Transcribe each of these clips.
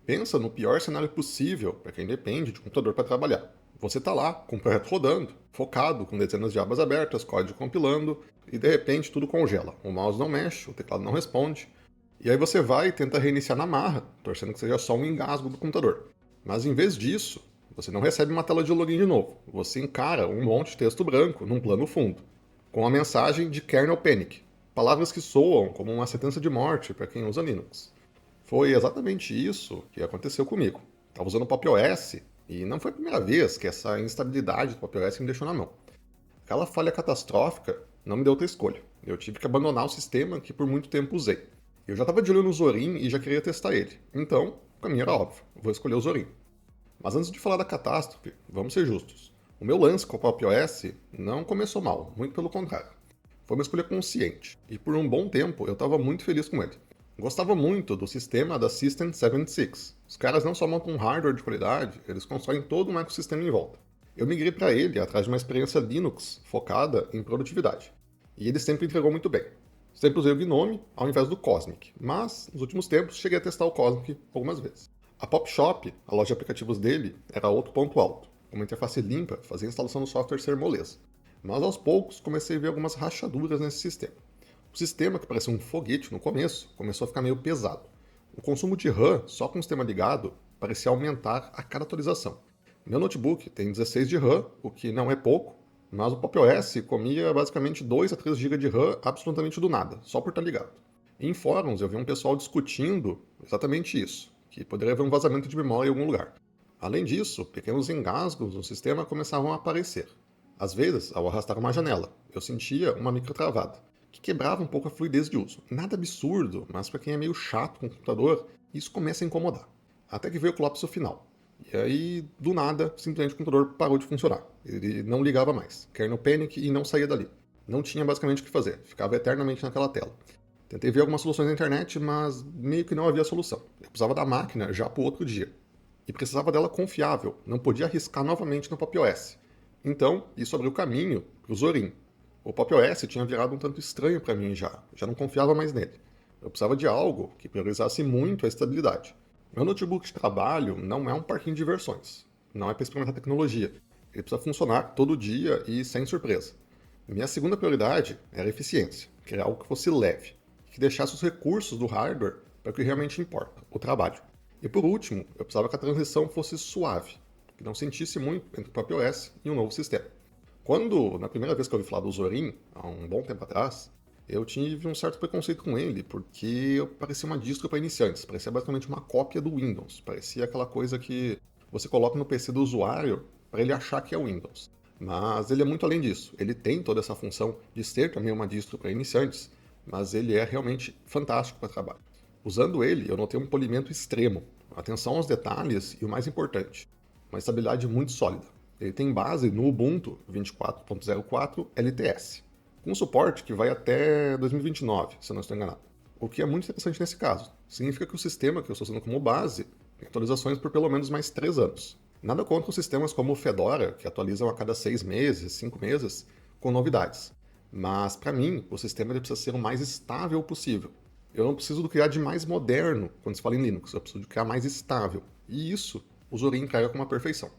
Pensa no pior cenário possível para quem depende de computador para trabalhar. Você está lá, com o projeto rodando, focado, com dezenas de abas abertas, código compilando, e de repente tudo congela. O mouse não mexe, o teclado não responde. E aí você vai e tenta reiniciar na marra, torcendo que seja só um engasgo do computador. Mas em vez disso, você não recebe uma tela de login de novo. Você encara um monte de texto branco num plano fundo, com a mensagem de kernel panic, palavras que soam como uma sentença de morte para quem usa Linux. Foi exatamente isso que aconteceu comigo. Estava usando o Pop! OS e não foi a primeira vez que essa instabilidade do Pop! OS me deixou na mão. Aquela falha catastrófica não me deu outra escolha. Eu tive que abandonar o sistema que por muito tempo usei. Eu já estava de olho no Zorin e já queria testar ele. Então, o caminho era óbvio. Vou escolher o Zorin. Mas antes de falar da catástrofe, vamos ser justos. O meu lance com o Pop! OS não começou mal, muito pelo contrário. Foi uma escolha consciente, e por um bom tempo eu estava muito feliz com ele. Gostava muito do sistema da System 76. Os caras não só montam um hardware de qualidade, eles constroem todo um ecossistema em volta. Eu migrei para ele atrás de uma experiência Linux focada em produtividade. E ele sempre entregou muito bem. Sempre usei o Gnome ao invés do Cosmic, mas nos últimos tempos cheguei a testar o Cosmic algumas vezes. A Pop Shop, a loja de aplicativos dele, era outro ponto alto. Uma interface limpa fazia a instalação do software ser moleza. Mas aos poucos comecei a ver algumas rachaduras nesse sistema. O sistema, que parecia um foguete no começo, começou a ficar meio pesado. O consumo de RAM, só com o sistema ligado, parecia aumentar a cada atualização. Meu notebook tem 16 de RAM, o que não é pouco, mas o Pop! OS comia basicamente 2 a 3 GB de RAM absolutamente do nada, só por estar ligado. Em fóruns eu vi um pessoal discutindo exatamente isso, que poderia haver um vazamento de memória em algum lugar. Além disso, pequenos engasgos no sistema começavam a aparecer. Às vezes, ao arrastar uma janela, eu sentia uma microtravada, que quebrava um pouco a fluidez de uso. Nada absurdo, mas para quem é meio chato com o computador, isso começa a incomodar. Até que veio o colapso final. E aí, do nada, simplesmente o computador parou de funcionar. Ele não ligava mais. Kernel panic e não saía dali. Não tinha basicamente o que fazer. Ficava eternamente naquela tela. Tentei ver algumas soluções na internet, mas meio que não havia solução. Eu precisava da máquina já para o outro dia. E precisava dela confiável. Não podia arriscar novamente no Pop! OS. Então, isso abriu caminho para o Zorin. O Pop! OS tinha virado um tanto estranho para mim já não confiava mais nele. Eu precisava de algo que priorizasse muito a estabilidade. Meu notebook de trabalho não é um parquinho de versões, não é para experimentar tecnologia. Ele precisa funcionar todo dia e sem surpresa. Minha segunda prioridade era a eficiência, criar algo que fosse leve, que deixasse os recursos do hardware para o que realmente importa, o trabalho. E por último, eu precisava que a transição fosse suave, que não sentisse muito entre o Pop! OS e um novo sistema. Quando, na primeira vez que eu ouvi falar do Zorin, há um bom tempo atrás, eu tive um certo preconceito com ele, porque parecia uma distro para iniciantes, parecia basicamente uma cópia do Windows, parecia aquela coisa que você coloca no PC do usuário para ele achar que é o Windows. Mas ele é muito além disso, ele tem toda essa função de ser também uma distro para iniciantes, mas ele é realmente fantástico para trabalho. Usando ele, eu notei um polimento extremo, atenção aos detalhes e o mais importante, uma estabilidade muito sólida. Ele tem base no Ubuntu 24.04 LTS, com suporte que vai até 2029, se eu não estou enganado. O que é muito interessante nesse caso. Significa que o sistema que eu estou usando como base tem atualizações por pelo menos mais 3 anos. Nada contra os sistemas como o Fedora, que atualizam a cada 6 meses, 5 meses, com novidades. Mas, para mim, o sistema ele precisa ser o mais estável possível. Eu não preciso do criar de mais moderno quando se fala em Linux, eu preciso de criar mais estável. E isso o Zorin entrega com uma perfeição.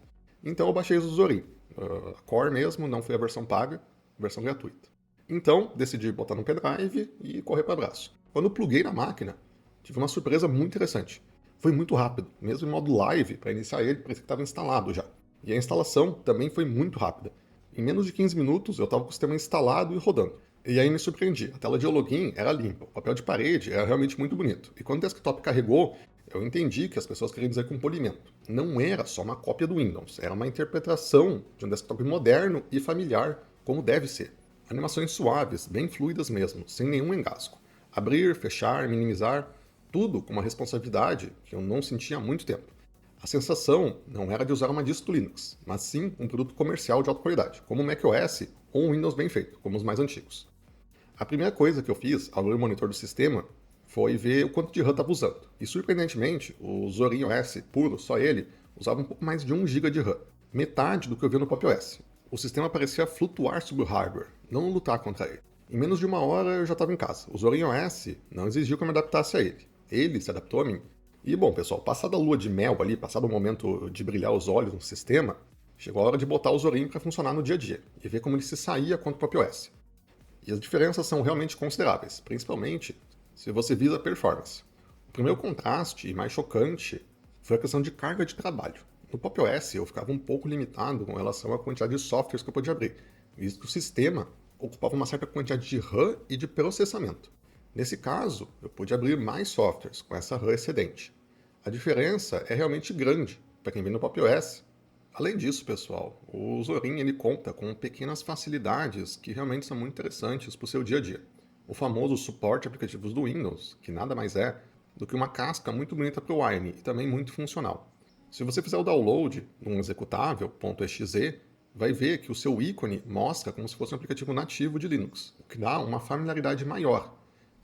Então eu baixei o Zorin. A Core mesmo, não foi a versão paga, versão gratuita. Então, decidi botar no pendrive e correr para abraço. Quando eu pluguei na máquina, tive uma surpresa muito interessante. Foi muito rápido, mesmo em modo live, para iniciar ele, parecia que estava instalado já. E a instalação também foi muito rápida. Em menos de 15 minutos, eu estava com o sistema instalado e rodando. E aí me surpreendi, a tela de login era limpa, o papel de parede era realmente muito bonito. E quando o desktop carregou, eu entendi que as pessoas queriam dizer com polimento. Não era só uma cópia do Windows, era uma interpretação de um desktop moderno e familiar, como deve ser. Animações suaves, bem fluidas mesmo, sem nenhum engasgo. Abrir, fechar, minimizar, tudo com uma responsabilidade que eu não sentia há muito tempo. A sensação não era de usar uma distro Linux, mas sim um produto comercial de alta qualidade, como o macOS ou um Windows bem feito, como os mais antigos. A primeira coisa que eu fiz ao abrir o monitor do sistema foi ver o quanto de RAM estava usando. E surpreendentemente, o Zorin OS puro, só ele, usava um pouco mais de 1 GB de RAM, metade do que eu vi no Pop! OS. O sistema parecia flutuar sobre o hardware, não lutar contra ele. Em menos de uma hora eu já estava em casa. O Zorin OS não exigiu que eu me adaptasse a ele. Ele se adaptou a mim. E bom, pessoal, passada a lua de mel ali, passado o momento de brilhar os olhos no sistema, chegou a hora de botar o Zorin para funcionar no dia a dia e ver como ele se saía contra o próprio OS. E as diferenças são realmente consideráveis, principalmente se você visa performance. O primeiro contraste e mais chocante foi a questão de carga de trabalho. No Pop! OS eu ficava um pouco limitado com relação à quantidade de softwares que eu podia abrir, visto que o sistema ocupava uma certa quantidade de RAM e de processamento. Nesse caso, eu pude abrir mais softwares com essa RAM excedente. A diferença é realmente grande para quem vem no Pop! OS. Além disso, pessoal, o Zorin ele conta com pequenas facilidades que realmente são muito interessantes para o seu dia a dia. O famoso suporte a aplicativos do Windows, que nada mais é do que uma casca muito bonita para o Wine e também muito funcional. Se você fizer o download num executável .exe, vai ver que o seu ícone mostra como se fosse um aplicativo nativo de Linux, o que dá uma familiaridade maior.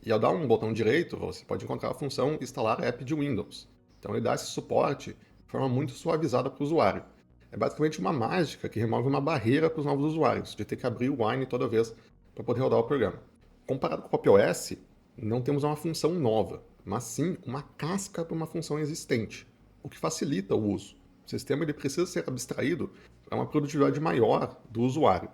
E ao dar um botão direito, você pode encontrar a função instalar app de Windows. Então ele dá esse suporte de forma muito suavizada para o usuário. É basicamente uma mágica que remove uma barreira para os novos usuários, de ter que abrir o Wine toda vez para poder rodar o programa. Comparado com o Pop! OS, não temos uma função nova, mas sim uma casca para uma função existente, o que facilita o uso. O sistema ele precisa ser abstraído para uma produtividade maior do usuário.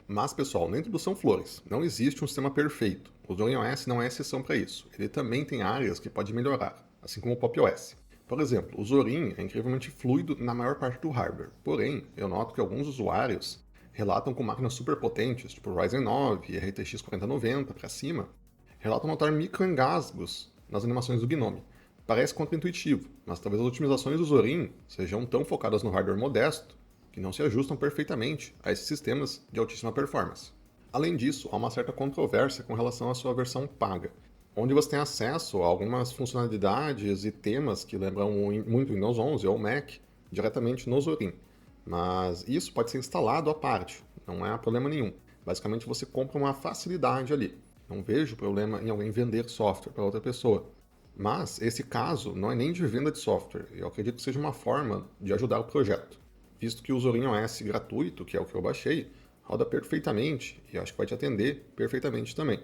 Mas, pessoal, nem tudo são flores. Não existe um sistema perfeito. O Zorin OS não é exceção para isso. Ele também tem áreas que pode melhorar, assim como o Pop! OS. Por exemplo, o Zorin é incrivelmente fluido na maior parte do hardware. Porém, eu noto que alguns usuários relatam com máquinas super potentes, tipo Ryzen 9 e RTX 4090 para cima, relatam notar microengasgos nas animações do Gnome. Parece contraintuitivo, mas talvez as otimizações do Zorin sejam tão focadas no hardware modesto que não se ajustam perfeitamente a esses sistemas de altíssima performance. Além disso, há uma certa controvérsia com relação à sua versão paga, onde você tem acesso a algumas funcionalidades e temas que lembram muito Windows 11 ou Mac diretamente no Zorin. Mas isso pode ser instalado à parte, não há problema nenhum. Basicamente você compra uma facilidade ali. Não vejo problema em alguém vender software para outra pessoa. Mas esse caso não é nem de venda de software, eu acredito que seja uma forma de ajudar o projeto, visto que o Zorin OS gratuito, que é o que eu baixei, roda perfeitamente e acho que vai te atender perfeitamente também.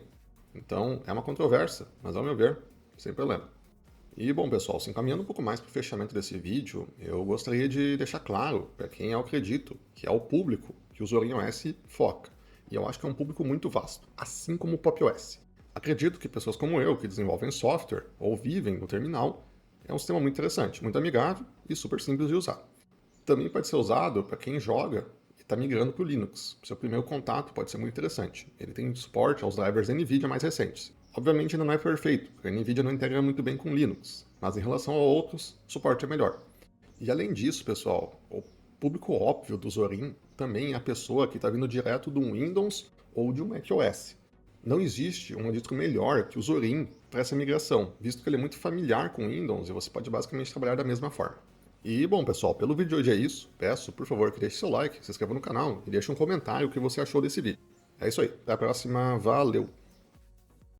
Então é uma controvérsia, mas ao meu ver, sem problema. E bom, pessoal, se encaminhando um pouco mais para o fechamento desse vídeo, eu gostaria de deixar claro para quem eu acredito que é o público que o Zorin OS foca. E eu acho que é um público muito vasto, assim como o Pop! OS. Acredito que pessoas como eu, que desenvolvem software ou vivem no terminal, é um sistema muito interessante, muito amigável e super simples de usar. Também pode ser usado para quem joga e está migrando para o Linux. Seu primeiro contato pode ser muito interessante. Ele tem suporte aos drivers NVIDIA mais recentes. Obviamente ainda não é perfeito, porque a NVIDIA não integra muito bem com Linux, mas em relação a outros, o suporte é melhor. E além disso, pessoal, o público óbvio do Zorin também é a pessoa que está vindo direto do Windows ou de um macOS. Não existe um distro melhor que o Zorin para essa migração, visto que ele é muito familiar com Windows e você pode basicamente trabalhar da mesma forma. E bom, pessoal, pelo vídeo de hoje é isso. Peço, por favor, que deixe seu like, se inscreva no canal e deixe um comentário o que você achou desse vídeo. É isso aí, até a próxima, valeu!